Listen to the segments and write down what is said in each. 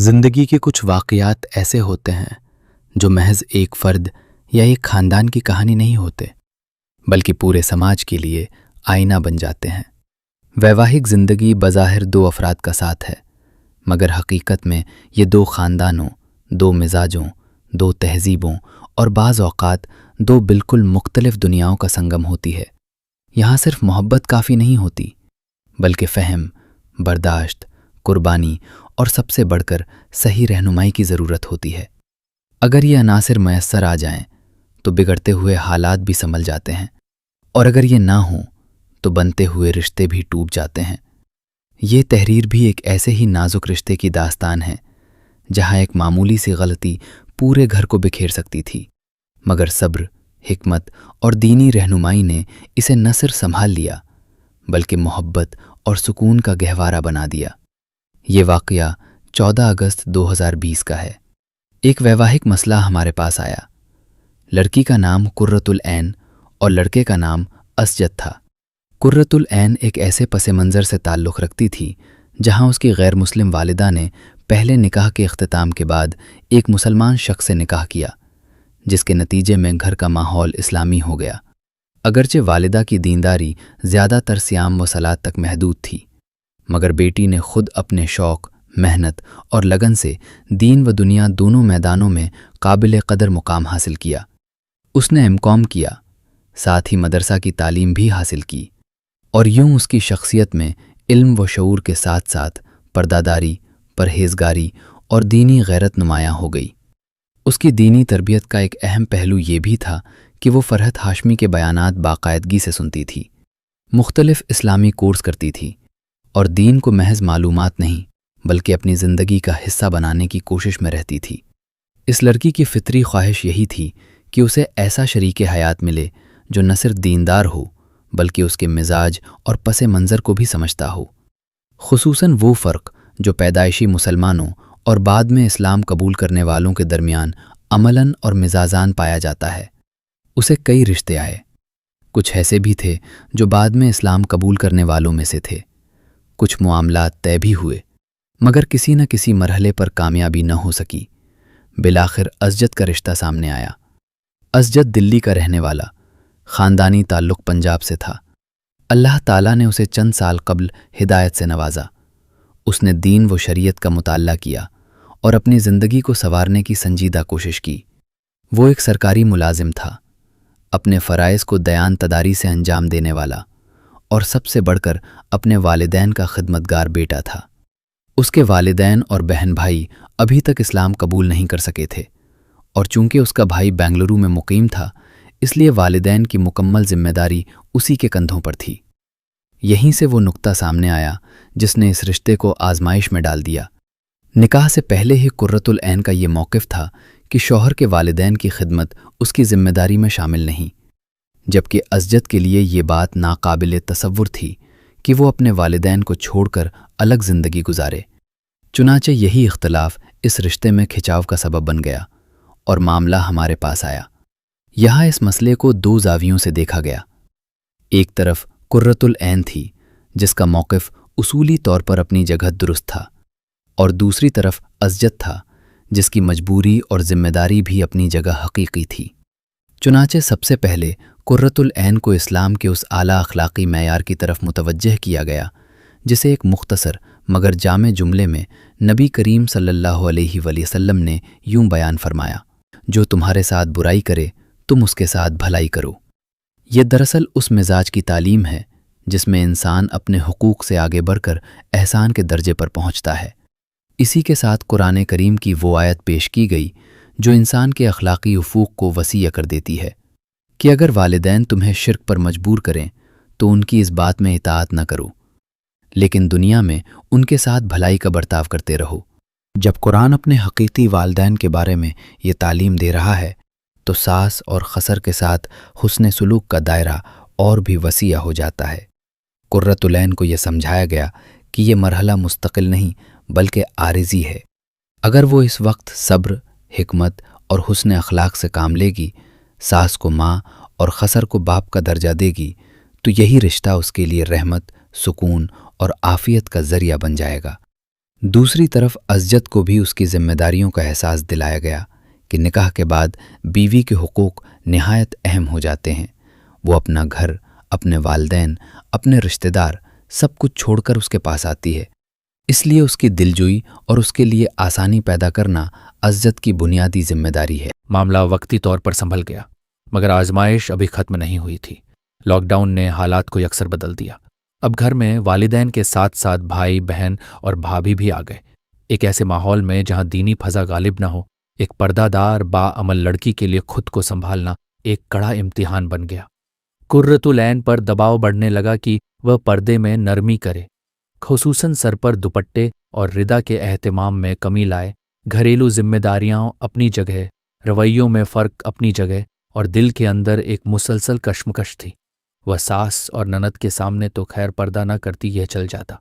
زندگی کے کچھ واقعات ایسے ہوتے ہیں جو محض ایک فرد یا ایک خاندان کی کہانی نہیں ہوتے، بلکہ پورے سماج کے لیے آئینہ بن جاتے ہیں۔ ویواہک زندگی بظاہر دو افراد کا ساتھ ہے، مگر حقیقت میں یہ دو خاندانوں، دو مزاجوں، دو تہذیبوں اور بعض اوقات دو بالکل مختلف دنیاؤں کا سنگم ہوتی ہے۔ یہاں صرف محبت کافی نہیں ہوتی، بلکہ فہم، برداشت، قربانی اور سب سے بڑھ کر صحیح رہنمائی کی ضرورت ہوتی ہے۔ اگر یہ عناصر میسر آ جائیں تو بگڑتے ہوئے حالات بھی سنبھل جاتے ہیں، اور اگر یہ نہ ہوں تو بنتے ہوئے رشتے بھی ٹوٹ جاتے ہیں۔ یہ تحریر بھی ایک ایسے ہی نازک رشتے کی داستان ہے جہاں ایک معمولی سی غلطی پورے گھر کو بکھیر سکتی تھی، مگر صبر، حکمت اور دینی رہنمائی نے اسے نہ صرف سنبھال لیا بلکہ محبت اور سکون کا گہوارہ بنا دیا۔ یہ واقعہ 14 اگست 2020 کا ہے۔ ایک ویواہک مسئلہ ہمارے پاس آیا۔ لڑکی کا نام قرۃ العین اور لڑکے کا نام اسجد تھا۔ قرۃ العین ایک ایسے پس منظر سے تعلق رکھتی تھی جہاں اس کی غیر مسلم والدہ نے پہلے نکاح کے اختتام کے بعد ایک مسلمان شخص سے نکاح کیا، جس کے نتیجے میں گھر کا ماحول اسلامی ہو گیا۔ اگرچہ والدہ کی دینداری زیادہ تر صیام و صلات تک محدود تھی، مگر بیٹی نے خود اپنے شوق، محنت اور لگن سے دین و دنیا دونوں میدانوں میں قابل قدر مقام حاصل کیا۔ اس نے M.Com کیا، ساتھ ہی مدرسہ کی تعلیم بھی حاصل کی، اور یوں اس کی شخصیت میں علم و شعور کے ساتھ ساتھ پردہ داری، پرہیزگاری اور دینی غیرت نمایاں ہو گئی۔ اس کی دینی تربیت کا ایک اہم پہلو یہ بھی تھا کہ وہ فرحت ہاشمی کے بیانات باقاعدگی سے سنتی تھی، مختلف اسلامی کورس کرتی تھی اور دین کو محض معلومات نہیں بلکہ اپنی زندگی کا حصہ بنانے کی کوشش میں رہتی تھی۔ اس لڑکی کی فطری خواہش یہی تھی کہ اسے ایسا شریک حیات ملے جو نہ صرف دیندار ہو بلکہ اس کے مزاج اور پس منظر کو بھی سمجھتا ہو، خصوصاً وہ فرق جو پیدائشی مسلمانوں اور بعد میں اسلام قبول کرنے والوں کے درمیان عملاً اور مزاجاً پایا جاتا ہے۔ اسے کئی رشتے آئے، کچھ ایسے بھی تھے جو بعد میں اسلام قبول کرنے والوں میں سے تھے، کچھ معاملات طے بھی ہوئے، مگر کسی نہ کسی مرحلے پر کامیابی نہ ہو سکی۔ بالآخر اسجد کا رشتہ سامنے آیا۔ اسجد دلی کا رہنے والا، خاندانی تعلق پنجاب سے تھا۔ اللہ تعالیٰ نے اسے چند سال قبل ہدایت سے نوازا۔ اس نے دین و شریعت کا مطالعہ کیا اور اپنی زندگی کو سنوارنے کی سنجیدہ کوشش کی۔ وہ ایک سرکاری ملازم تھا، اپنے فرائض کو دیانت داری سے انجام دینے والا، اور سب سے بڑھ کر اپنے والدین کا خدمتگار بیٹا تھا۔ اس کے والدین اور بہن بھائی ابھی تک اسلام قبول نہیں کر سکے تھے، اور چونکہ اس کا بھائی بنگلورو میں مقیم تھا، اس لیے والدین کی مکمل ذمہ داری اسی کے کندھوں پر تھی۔ یہیں سے وہ نقطہ سامنے آیا جس نے اس رشتے کو آزمائش میں ڈال دیا۔ نکاح سے پہلے ہی قرۃ العین کا یہ موقف تھا کہ شوہر کے والدین کی خدمت اس کی ذمہ داری میں شامل نہیں، جبکہ اسجد کے لیے یہ بات ناقابل تصور تھی کہ وہ اپنے والدین کو چھوڑ کر الگ زندگی گزارے۔ چنانچہ یہی اختلاف اس رشتے میں کھچاو کا سبب بن گیا اور معاملہ ہمارے پاس آیا۔ یہاں اس مسئلے کو دو زاویوں سے دیکھا گیا۔ ایک طرف قرۃ العین تھی جس کا موقف اصولی طور پر اپنی جگہ درست تھا، اور دوسری طرف اسجد تھا جس کی مجبوری اور ذمہ داری بھی اپنی جگہ حقیقی تھی۔ چنانچہ سب سے پہلے قرۃ العین کو اسلام کے اس اعلیٰ اخلاقی معیار کی طرف متوجہ کیا گیا جسے ایک مختصر مگر جامع جملے میں نبی کریم صلی اللہ علیہ وآلہ وسلم نے یوں بیان فرمایا: جو تمہارے ساتھ برائی کرے تم اس کے ساتھ بھلائی کرو۔ یہ دراصل اس مزاج کی تعلیم ہے جس میں انسان اپنے حقوق سے آگے بڑھ کر احسان کے درجے پر پہنچتا ہے۔ اسی کے ساتھ قرآن کریم کی وہ آیت پیش کی گئی جو انسان کے اخلاقی افق کو وسیع کر دیتی ہے کہ اگر والدین تمہیں شرک پر مجبور کریں تو ان کی اس بات میں اطاعت نہ کرو، لیکن دنیا میں ان کے ساتھ بھلائی کا برتاؤ کرتے رہو۔ جب قرآن اپنے حقیقی والدین کے بارے میں یہ تعلیم دے رہا ہے تو ساس اور خسر کے ساتھ حسن سلوک کا دائرہ اور بھی وسیع ہو جاتا ہے۔ قرۃ العین کو یہ سمجھایا گیا کہ یہ مرحلہ مستقل نہیں بلکہ عارضی ہے۔ اگر وہ اس وقت صبر، حکمت اور حسن اخلاق سے کام لے گی، ساس کو ماں اور خسر کو باپ کا درجہ دے گی، تو یہی رشتہ اس کے لیے رحمت، سکون اور عافیت کا ذریعہ بن جائے گا۔ दूसरी तरफ अज़जत को भी उसकी जिम्मेदारियों का एहसास दिलाया गया कि निकाह के बाद बीवी के हुकूक निहायत अहम हो जाते हैं। वो अपना घर, अपने वालिदैन, अपने रिश्तेदार सब कुछ छोड़कर उसके पास आती है। इसलिए उसकी दिलजोई और उसके लिए आसानी पैदा करना अज़जत की बुनियादी जिम्मेदारी है। मामला वक्ती तौर पर संभल गया, मगर आजमाइश अभी खत्म नहीं हुई थी। लॉकडाउन ने हालात को यकसर बदल दिया। अब घर में वालिदैन के साथ साथ भाई, बहन और भाभी भी आ गए। एक ऐसे माहौल में जहां दीनी फजा गालिब न हो, एक पर्दादार बाअमल लड़की के लिए खुद को संभालना एक कड़ा इम्तिहान बन गया। कुर्रतुल ऐन पर दबाव बढ़ने लगा कि वह पर्दे में नरमी करे, खुसूसन सर पर दुपट्टे और रिदा के एहतिमाम में कमी लाए। घरेलू जिम्मेदारियां अपनी जगह, रवैयों में फ़र्क अपनी जगह, और दिल के अंदर एक मुसलसल कश्मकश थी। वह सास और ननद के सामने तो खैर पर्दा न करती, यह चल जाता,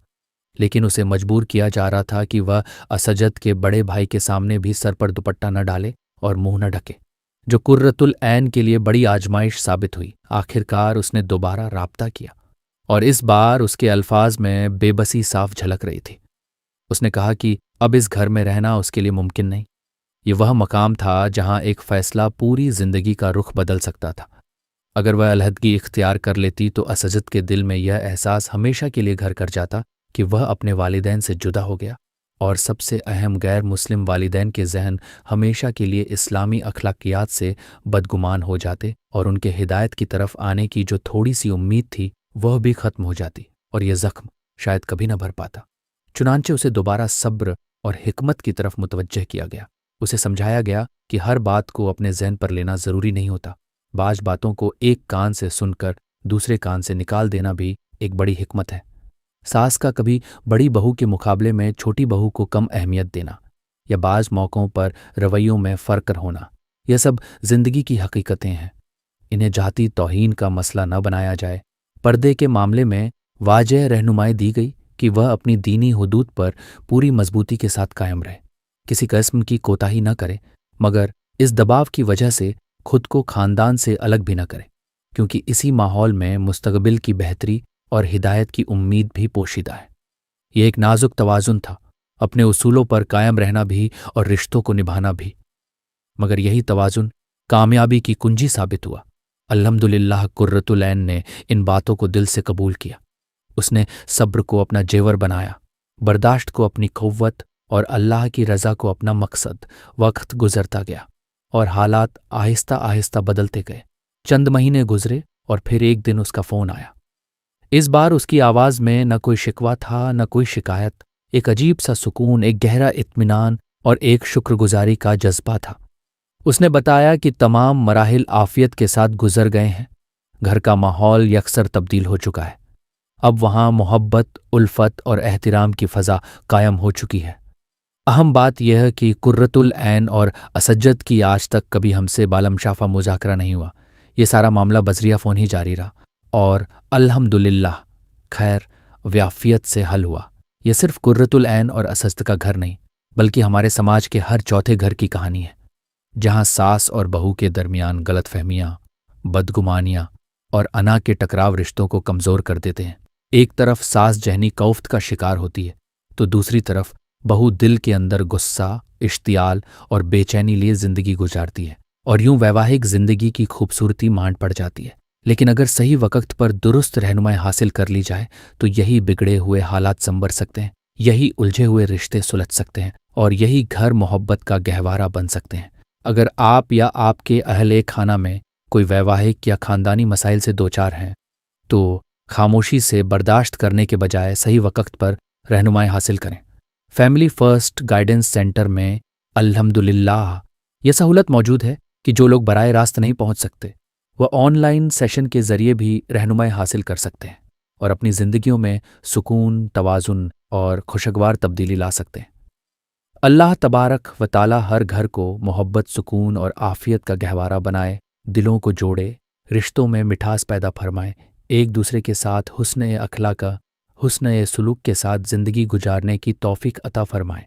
लेकिन उसे मजबूर किया जा रहा था कि वह असजद के बड़े भाई के सामने भी सर पर दुपट्टा न डाले और मुंह न ढके, जो कुर्रतुल ऐन के लिए बड़ी आजमाइश साबित हुई। आखिरकार उसने दोबारा राब्ता किया, और इस बार उसके अल्फाज में बेबसी साफ झलक रही थी। उसने कहा कि अब इस घर में रहना उसके लिए मुमकिन नहीं। ये वह मकाम था जहां एक फैसला पूरी जिंदगी का रुख बदल सकता था। अगर वह अलहदगी इख्तियार कर लेती तो असजद के दिल में यह एहसास हमेशा के लिए घर कर जाता कि वह अपने वालिदैन से जुदा हो गया, और सबसे अहम गैर मुस्लिम वालिदैन के जहन हमेशा के लिए इस्लामी अखलाकियात से बदगुमान हो जाते, और उनके हिदायत की तरफ आने की जो थोड़ी सी उम्मीद थी वह भी खत्म हो जाती, और यह जख्म शायद कभी न भर पाता। चुनांचे उसे दोबारा सब्र और हिकमत की तरफ मुतवज्जह किया गया। उसे समझाया गया कि हर बात को अपने ज़हन पर लेना ज़रूरी नहीं होता। बाज़ बातों को एक कान से सुनकर दूसरे कान से निकाल देना भी एक बड़ी हिकमत है। सास का कभी बड़ी बहू के मुकाबले में छोटी बहू को कम अहमियत देना, या बाज़ मौक़ों पर रवैयों में फ़र्क होना, यह सब ज़िंदगी की हकीकतें हैं। इन्हें जाती तौहीन का मसला न बनाया जाए। पर्दे के मामले में वाज़ेह रहनुमाई दी गई कि वह अपनी दीनी हुदूद पर पूरी मजबूती के साथ कायम रहे, किसी किस्म की कोताही न करे, मगर इस दबाव की वजह से खुद को खानदान से अलग भी न करे, क्योंकि इसी माहौल में मुस्तकबिल की बेहतरी और हिदायत की उम्मीद भी पोशीदा है। यह एक नाजुक तवाज़ुन था, अपने उसूलों पर कायम रहना भी और रिश्तों को निभाना भी, मगर यही तवाज़ुन कामयाबी की कुंजी साबित हुआ। अल्हम्दुलिल्लाह कुर्रतुल ऐन ने इन बातों को दिल से कबूल किया। उसने सब्र को अपना जेवर बनाया, बर्दाश्त को अपनी क़ुव्वत और अल्लाह की रज़ा को अपना मकसद। वक्त गुजरता गया और हालात आहिस्ता आहिस्ता बदलते गए। चंद महीने गुजरे और फिर एक दिन उसका फ़ोन आया। इस बार उसकी आवाज़ में न कोई शिकवा था, न कोई शिकायत। एक अजीब सा सुकून, एक गहरा इत्मीनान और एक शुक्रगुजारी का जज्बा था। उसने बताया कि तमाम मराहिल आफियत के साथ गुजर गए हैं। घर का माहौल यकसर तब्दील हो चुका है। अब वहाँ मोहब्बत, उल्फत और एहतिराम की फ़ज़ा कायम हो चुकी है। अहम बात यह है कि कुर्रतुल ऐन और असज्जद की आज तक कभी हमसे बालमशाफा मुज़ाकरा नहीं हुआ। ये सारा मामला बज़रिया फ़ोन ही जारी रहा, और अल्हम्दुलिल्लाह खैर व्याफियत से हल हुआ। यह सिर्फ कुर्रतुल ऐन और असज्जद का घर नहीं, बल्कि हमारे समाज के हर चौथे घर की कहानी है, जहाँ सास और बहू के दरमियान गलतफहमियाँ, बदगुमानियाँ और अना के टकराव रिश्तों को कमज़ोर कर देते हैं। एक तरफ सास जहनी कौफ्त का शिकार होती है, तो दूसरी तरफ बहू दिल के अंदर गुस्सा, इश्तियाल और बेचैनी लिए ज़िंदगी गुजारती है, और यूं वैवाहिक ज़िंदगी की खूबसूरती मांड पड़ जाती है। लेकिन अगर सही वक्त पर दुरुस्त रहनुमाई हासिल कर ली जाए तो यही बिगड़े हुए हालात संवर सकते हैं, यही उलझे हुए रिश्ते सुलझ सकते हैं, और यही घर मोहब्बत का गहवारा बन सकते हैं। अगर आप या आपके अहले खाना में कोई वैवाहिक या ख़ानदानी मसाइल से दो चार हैं, तो खामोशी से बर्दाश्त करने के बजाय सही वक्त पर रहनुमाई हासिल करें। फैमिली फ़र्स्ट गाइडेंस सेंटर में अल्हम्दुलिल्लाह यह सहूलत मौजूद है कि जो लोग बराह रास्त नहीं पहुंच सकते, वह ऑनलाइन सेशन के ज़रिए भी रहनुमाई हासिल कर सकते हैं और अपनी ज़िंदगियों में सुकून, तवाज़ुन और खुशगवार तब्दीली ला सकते हैं। अल्लाह तबारक व ताला हर घर को मोहब्बत, सुकून और आफ़ियत का गहवारा बनाए, दिलों को जोड़े, रिश्तों में मिठास पैदा फरमाए, एक दूसरे के साथ हुस्न अखलाक, हुस्न सुलूक के साथ ज़िंदगी गुजारने की तौफ़ीक अता फरमाए।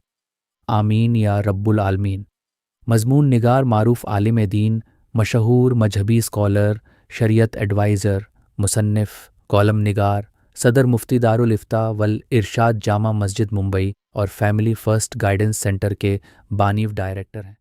आमीन या रब्बुल आलमीन। मज़मून निगार मारूफ आलिम दीन, मशहूर मजहबी स्कॉलर, शरीयत एडवाइज़र, मुसन्निफ़, कॉलम निगार, सदर मुफ्ती दारुल इफ्ता वल इरशाद जामा मस्जिद मुंबई, और फैमिली फर्स्ट गाइडेंस सेंटर के बानीव डायरेक्टर हैं।